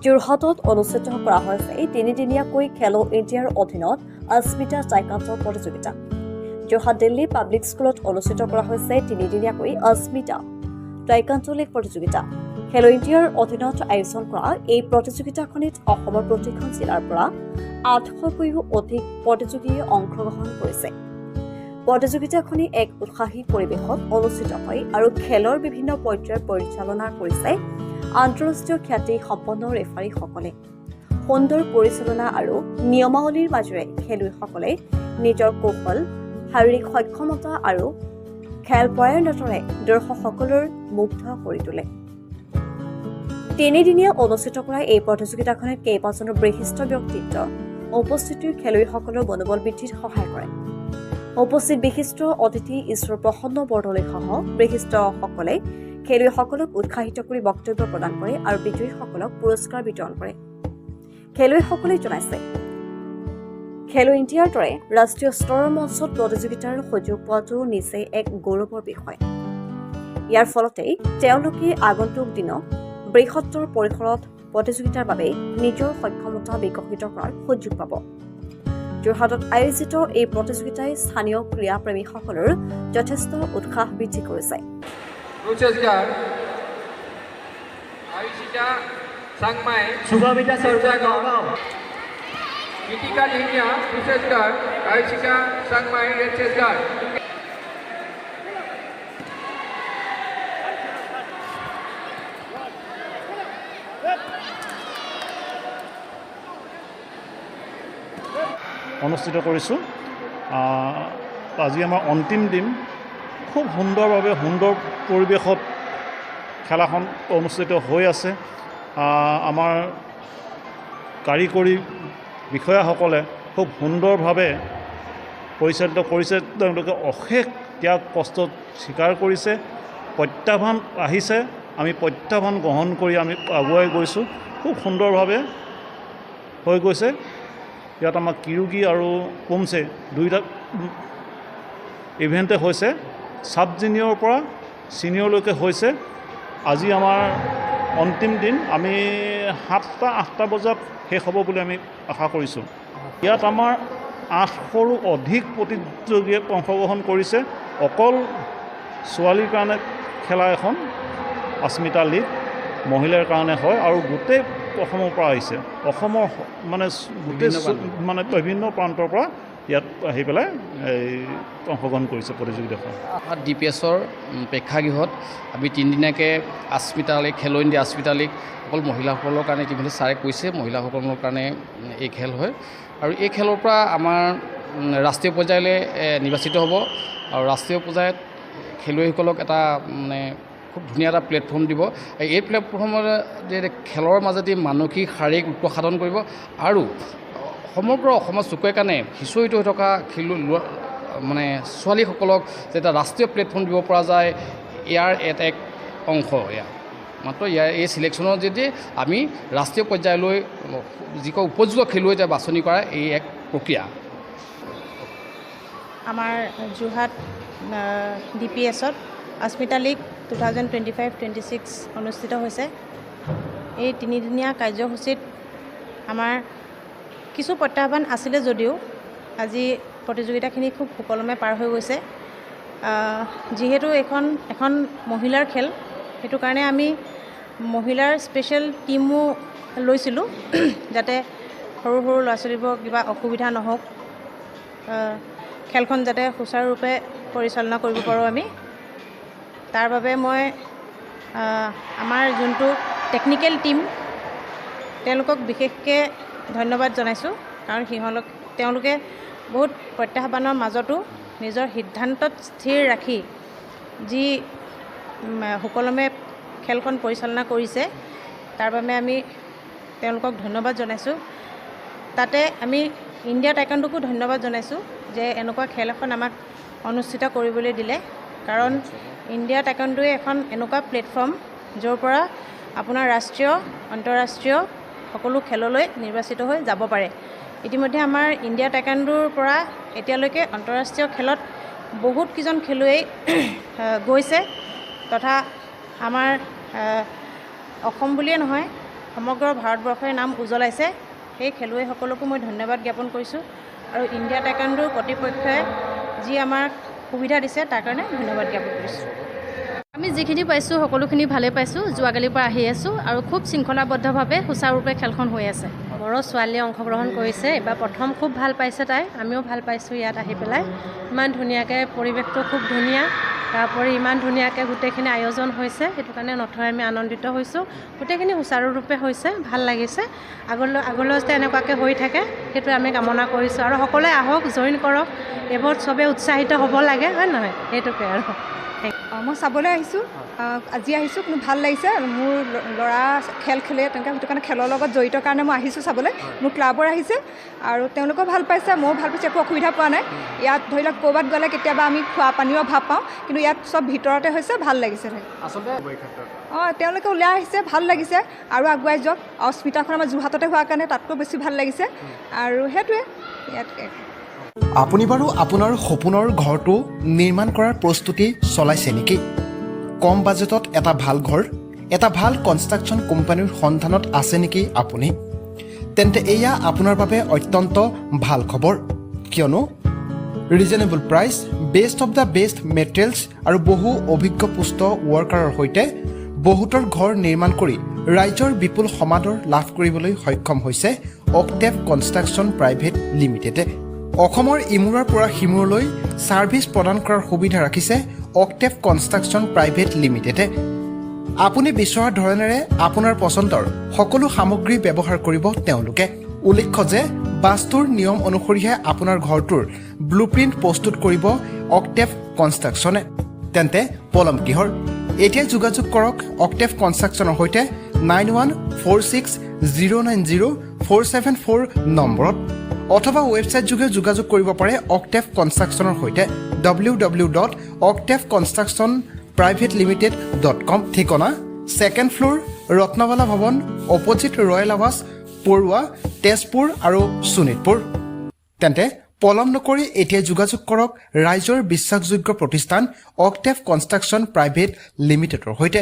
যোৰহাটত অনুষ্ঠিত কৰা হৈছে এই তিনিদিনীয়াকৈ খেলো ইণ্ডিয়াৰ অধীনত অস্মিতা টাইকাণ্ডো প্ৰতিযোগিতা। যোৰহাট দিল্লী পাব্লিক স্কুলত অনুষ্ঠিত কৰা হৈছে তিনিদিনীয়াকৈ অস্মিতা টাইকাণ্ডো লীগ প্ৰতিযোগিতা। খেলো ইণ্ডিয়াৰ অধীনত আয়োজন কৰা এই প্ৰতিযোগিতাখনিত অসমৰ প্ৰতিখন জিলাৰ পৰা 800কৈও অধিক প্ৰতিযোগীয়ে অংশগ্ৰহণ কৰিছে। প্ৰতিযোগিতাখনি এক উৎসাহী পৰিৱেশত অনুষ্ঠিত হয় আৰু খেলৰ বিভিন্ন পৰ্যায়ৰ পৰিচালনা কৰিছে আন্তঃৰাষ্ট্ৰীয় খ্যাতি সম্পন্ন ৰেফাৰীসকলে। সুন্দৰ পৰিচালনা আৰু নিয়মাৱলীৰ মাজেৰে খেলুৱৈসকলে নিজৰ কৌশল, শাৰীৰিক সক্ষমতা আৰু খেলপৰায়ণতাৰে দৰ্শকসকলৰ মুগ্ধ কৰি তোলে। তিনিদিনীয়া অনুষ্ঠিত কৰা এই প্ৰতিযোগিতাখনত কেইবাজনো বিশিষ্ট ব্যক্তিত্ব উপস্থিতিৰ খেলুৱৈসকলৰ মনোবল বৃদ্ধিত সহায় কৰে। উপস্থিত বিশিষ্ট অতিথি ঈশ্বৰ প্ৰসন্ন বৰদলৈসহ বিশিষ্টসকলে খেলুৱৈসকলক উৎসাহিত কৰি বক্তব্য প্ৰদান কৰে আৰু বিজয়ীসকলক পুৰস্কাৰ বিতৰণ কৰে। খেলুৱৈসকলে জনাইছে, খেলো ইণ্ডিয়াৰ দৰে ৰাষ্ট্ৰীয় স্তৰৰ মঞ্চত প্ৰতিযোগিতাৰ সুযোগ পোৱাটো নিচেই এক গৌৰৱৰ বিষয়। ইয়াৰ ফলতেই তেওঁলোকে আগন্তুক দিনত বৃহত্তৰ পৰিসৰত প্ৰতিযোগিতাৰ বাবে নিজৰ সক্ষমতা বিকশিত কৰাৰ সুযোগ পাব। যোৰহাটত আয়োজিত এই প্ৰতিযোগিতাই স্থানীয় ক্ৰীড়াপ্ৰেমীসকলৰ যথেষ্ট উৎসাহ বৃদ্ধি কৰিছে। অনুষ্ঠিত কৰিছোঁ। আজি আমাৰ অন্তিম দিন। খুব সুন্দৰভাৱে সুন্দৰ পৰিৱেশত খেলাখন অনুষ্ঠিত হৈ আছে। আমাৰ কাৰিকৰী বিষয়াসকলে খুব সুন্দৰভাৱে পৰিচালিত কৰিছে। তেওঁলোকে অশেষ ত্যাগ কষ্ট স্বীকাৰ কৰিছে। প্ৰত্যাহ্বান আহিছে, আমি প্ৰত্যাহ্বান গ্ৰহণ কৰি আমি আগুৱাই গৈছোঁ। খুব সুন্দৰভাৱে হৈ গৈছে। ইয়াত আমাৰ কিৰুগী আৰু পুমছে দুয়োটা ইভেণ্টে হৈছে। ছাব জুনিয়ৰৰ পৰা ছিনিয়ৰলৈকে হৈছে। আজি আমাৰ অন্তিম দিন। আমি 7-8টা বজাত শেষ হ'ব বুলি আমি আশা কৰিছোঁ। ইয়াত আমাৰ 800ৰো অধিক প্ৰতিযোগীয়ে অংশগ্ৰহণ কৰিছে। অকল ছোৱালীৰ কাৰণে খেলা এখন অস্মিতা লীগ মহিলাৰ কাৰণে হয় আৰু গোটেই অসমৰ পৰা আহিছে। অসমৰ মানে গোটেই মানে বিভিন্ন প্ৰান্তৰ পৰা ইয়াত আহি পেলাই অংশগ্ৰহণ কৰিছে প্ৰতিযোগিতাখন। DPSৰ প্ৰেক্ষাগৃহত আমি তিনিদিনীয়াকৈ অস্মিতা লীগ, খেলো ইণ্ডিয়া অস্মিতা লীগ অকল মহিলাসকলৰ কাৰণে ইতিমধ্যে ছাৰে কৈছে, মহিলাসকলৰ কাৰণে এই খেল হয় আৰু এই খেলৰ পৰা আমাৰ ৰাষ্ট্ৰীয় পৰ্যায়লৈ নিৰ্বাচিত হ'ব আৰু ৰাষ্ট্ৰীয় পৰ্যায়ত খেলুৱৈসকলক এটা মানে খুব ধুনীয়া এটা প্লেটফৰ্ম দিব। এই প্লেটফৰ্মৰ খেলৰ মাজেদি মানসিক শাৰীৰিক উৎকৰ্ষ সাধন কৰিব আৰু সমগ্ৰ অসমৰ চকুৱে কাণে সিঁচৰিত হৈ থকা মানে ছোৱালীসকলক যেতিয়া ৰাষ্ট্ৰীয় প্লেটফৰ্ম দিব পৰা যায়, ইয়াৰ এক অংশ এয়া। মাত্ৰ ইয়াৰ এই চিলেকশ্যনৰ যদি আমি ৰাষ্ট্ৰীয় পৰ্যায়লৈ যিসকল উপযুক্ত খেলুৱৈ এতিয়া বাছনি কৰা এই এক প্ৰক্ৰিয়া। আমাৰ যোৰহাট DPSত অস্মিতা লীগ 2025-26 অনুষ্ঠিত হৈছে। এই তিনিদিনীয়া কাৰ্যসূচীত আমাৰ কিছু প্ৰত্যাহ্বান আছিলে যদিও আজি প্ৰতিযোগিতাখিনি খুব সুকলমে পাৰ হৈ গৈছে। যিহেতু এখন মহিলাৰ খেল, সেইটো কাৰণে আমি মহিলাৰ স্পেচিয়েল টীমো লৈছিলোঁ যাতে সৰু সৰু ল'ৰা ছোৱালীবোৰৰ কিবা অসুবিধা নহওক, খেলখন যাতে সুচাৰুৰূপে পৰিচালনা কৰিব পাৰোঁ আমি। তাৰ বাবে মই আমাৰ যোনটো টেকনিকেল টীম তেওঁলোকক বিশেষকৈ ধন্যবাদ জনাইছোঁ। কাৰণ তেওঁলোকে বহুত প্ৰত্যাহ্বানৰ মাজতো নিজৰ সিদ্ধান্তত স্থিৰ ৰাখি যি সুকলমে খেলখন পৰিচালনা কৰিছে, তাৰ বাবে আমি তেওঁলোকক ধন্যবাদ জনাইছোঁ। তাতে আমি ইণ্ডিয়া টাইকাণ্ডোকো ধন্যবাদ জনাইছোঁ যে এনেকুৱা খেল এখন আমাক অনুষ্ঠিত কৰিবলৈ দিলে। কাৰণ ইণ্ডিয়া টাইকাণ্ডোৱে এখন এনেকুৱা প্লেটফৰ্ম য'ৰ পৰা আপোনাৰ ৰাষ্ট্ৰীয় আন্তঃৰাষ্ট্ৰীয় সকলো খেললৈ নিৰ্বাচিত হৈ যাব পাৰে। ইতিমধ্যে আমাৰ ইণ্ডিয়া টাইকাণ্ডোৰ পৰা এতিয়ালৈকে আন্তঃৰাষ্ট্ৰীয় খেলত বহুত কেইজন খেলুৱৈ গৈছে তথা আমাৰ অসম বুলিয়ে নহয় সমগ্ৰ ভাৰতবৰ্ষৰ নাম উজ্বলাইছে সেই খেলুৱৈসকলকো মই ধন্যবাদ জ্ঞাপন কৰিছোঁ আৰু ইণ্ডিয়া টাইকোৱাণ্ডোৰ কৰ্তৃপক্ষই যি আমাক সুবিধা দিছে তাৰ কাৰণে ধন্যবাদ জ্ঞাপন কৰিছোঁ। আমি যিখিনি পাইছোঁ সকলোখিনি ভালেই পাইছোঁ। যোৱাকালিৰ পৰা আহি আছোঁ আৰু খুব শৃংখলাবদ্ধভাৱে সুচাৰুৰূপে খেলখন হৈ আছে। বড়ো ছোৱালীয়ে অংশগ্ৰহণ কৰিছে, এইবাৰ প্ৰথম খুব ভাল পাইছে তাই, আমিও ভাল পাইছোঁ ইয়াত আহি পেলাই। ইমান ধুনীয়াকৈ পৰিৱেশটো খুব ধুনীয়া, তাৰোপৰি ইমান ধুনীয়াকৈ গোটেইখিনি আয়োজন হৈছে, সেইটো কাৰণে নথৈ আমি আনন্দিত হৈছোঁ। গোটেইখিনি সুচাৰুৰূপে হৈছে, ভাল লাগিছে। আগলৈ যাতে এনেকুৱাকৈ হৈ থাকে সেইটো আমি কামনা কৰিছোঁ আৰু সকলোৱে আহক, জইন কৰক, এইবোৰত চবেই উৎসাহিত হ'ব লাগে, হয় নহয়? সেইটোকে আৰু মই চাবলৈ আহিছোঁ, আজি আহিছোঁ, কিন্তু ভাল লাগিছে। মোৰ ল'ৰা খেলে তেনেকৈ সেইটো কাৰণে খেলৰ লগত জড়িত কাৰণে মই আহিছোঁ চাবলৈ। মোৰ ক্লাবৰ আহিছে আৰু তেওঁলোকেও ভাল পাইছে, ময়ো ভাল পাইছোঁ, একো অসুবিধা পোৱা নাই। ইয়াত ধৰি লওক ক'ৰবাত গ'লে কেতিয়াবা আমি খোৱা পানীও অভাৱ পাওঁ, কিন্তু ইয়াত চব ভিতৰতে হৈছে, ভাল লাগিছে। তেওঁলোকে ওলাই আহিছে, ভাল লাগিছে আৰু আগুৱাই যাওক। অস্মিতাখন আমাৰ যোৰহাটতে হোৱাৰ কাৰণে তাতকৈ বেছি ভাল লাগিছে আৰু সেইটোৱে ইয়াত। আপুনি বাৰু আপোনাৰ সপোনৰ ঘৰটো নিৰ্মাণ কৰাৰ প্ৰস্তুতি চলাইছে নেকি? কম বাজেটত এটা ভাল ঘৰ, এটা ভাল কনষ্ট্ৰাকশ্যন কোম্পানীৰ সন্ধানত আছে নেকি আপুনি? তেন্তে এয়া আপোনাৰ বাবে অত্যন্ত ভাল খবৰ, কিয়নো reasonable price, best of the best materials আৰু বহু অভিজ্ঞ পুষ্ট ৱৰ্কাৰৰ সৈতে বহুতৰ ঘৰ নিৰ্মাণ কৰি ৰাইজৰ বিপুল সমাদৰ লাভ কৰিবলৈ সক্ষম হৈছে অক্টেভ কনষ্ট্ৰাকশ্যন প্ৰাইভেট লিমিটেডে। অসমৰ ইমূৰৰ পৰা সিমূৰলৈ ছাৰ্ভিচ প্ৰদান কৰাৰ সুবিধা ৰাখিছে অক্টেভ কনষ্ট্ৰাকশ্যন প্ৰাইভেট লিমিটেডে। আপুনি বিচৰা ধৰণেৰে আপোনাৰ পচন্দৰ সকলো সামগ্ৰী ব্যৱহাৰ কৰিব তেওঁলোকে। উল্লেখ্য যে বাস্তুৰ নিয়ম অনুসৰিহে আপোনাৰ ঘৰটোৰ ব্লুপ্ৰিণ্ট প্ৰস্তুত কৰিব অক্টেভ কনষ্ট্ৰাকশ্যনে। তেন্তে পলম কিহৰ? এতিয়াই যোগাযোগ কৰক অক্টেভ কনষ্ট্ৰাকশ্যনৰ সৈতে 9146090474 নম্বৰত, অথবা ৱেবছাইট যোগে যোগাযোগ কৰিব পাৰে অক্টেভ কনষ্ট্ৰাকশ্যনৰ সৈতে www.octavconstructionprivatelimited.com। ঠিকনা 2nd ফ্ল'ৰ, ৰত্নবালা ভৱন, অপজিট ৰয়েল আৱাস, পৰুৱা, তেজপুৰ আৰু শোণিতপুৰ। তেন্তে পলম নকৰি এতিয়া যোগাযোগ কৰক ৰাইজৰ বিশ্বাসযোগ্য প্ৰতিষ্ঠান অক্টেভ কনষ্ট্ৰাকশ্যন প্ৰাইভেট লিমিটেডৰ সৈতে।